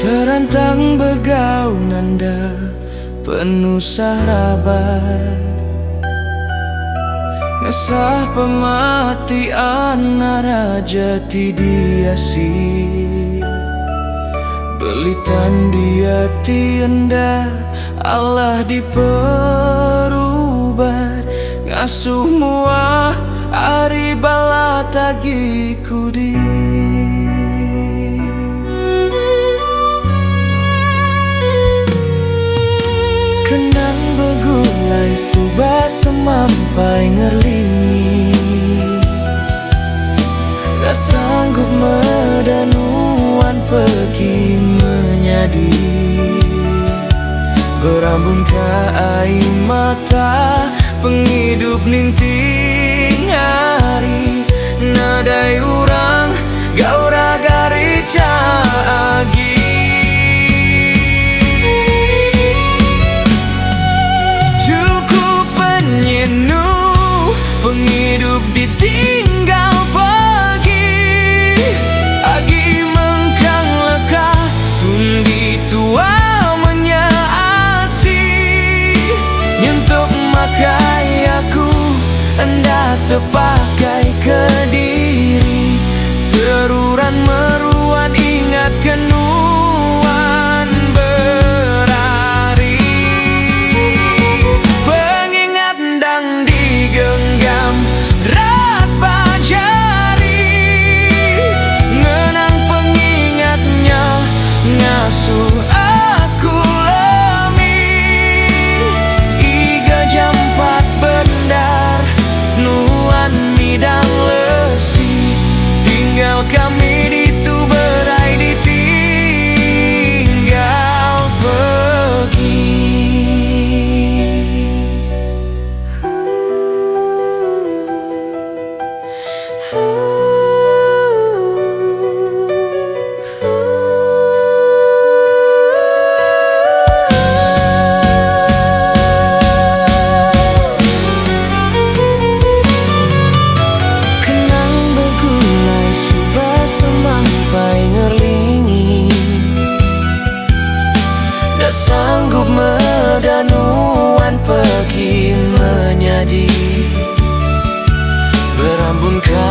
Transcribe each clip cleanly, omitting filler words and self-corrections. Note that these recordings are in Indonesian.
Terantang begau nanda penuh sarabat, ngesah pematian raja tidiasi, belitan dia tienda Allah diperubat, ngasuh muah ari bala tagi kudi. Kenang begulai subah semampai ngerlingi, gak sanggup medanuan pergi menyadi, berambun ke air mata penghidup ninting hari, nadai urang gaura garica agi. Penghidup ditinggal pergi, agi mengkang leka tundi tua menyaasi, nyentuh makai aku hendak terpakai ke diri, seruran meruan ingat kenuan berari, pengingat ndang digenggam rat bajari, ngenang pengingatnya ngasuh aku lemi, iga jam 4 bendar nuan midang lesi, tinggal kami ditu berai ditinggal pergi. Sanggup medanuan pergi menyadi, berambun ke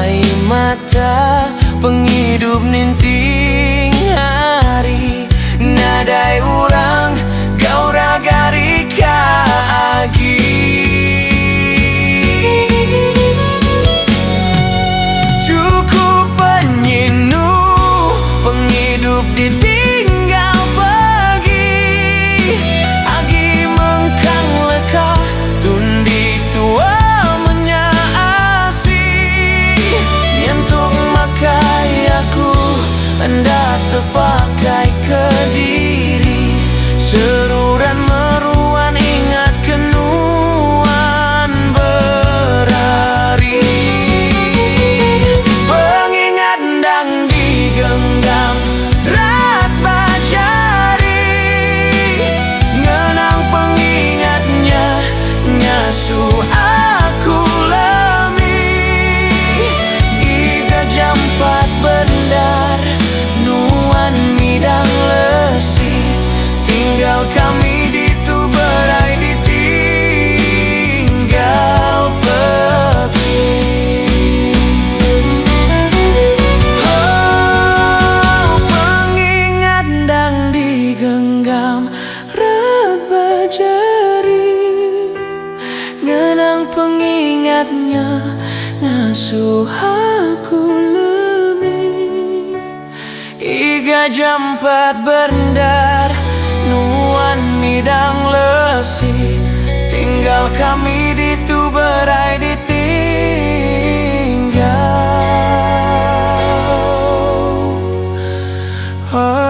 air mata penghidup ninting hari, nadai urang gaura garika agi. Cukup penyinu penghidup ditinggal agi mengkang leka tundi tua menyaasi, nyentuh makai aku hendak terpakai ke diri, seruran meruan ingat kenuan berari, pengingat ndang digenggam rat bajari, ngasuh aku lemi, iga jam 4 bendar nuan midang lesi, tinggal kami ditu berai ditinggal pergi. Oh, pengingat ndang digenggam rat bajari, ngenang pengingatnya ngasuh aku lemi, iga jam 4 bendar nuan midang lesi, tinggal kami ditu berai ditinggal. Oh.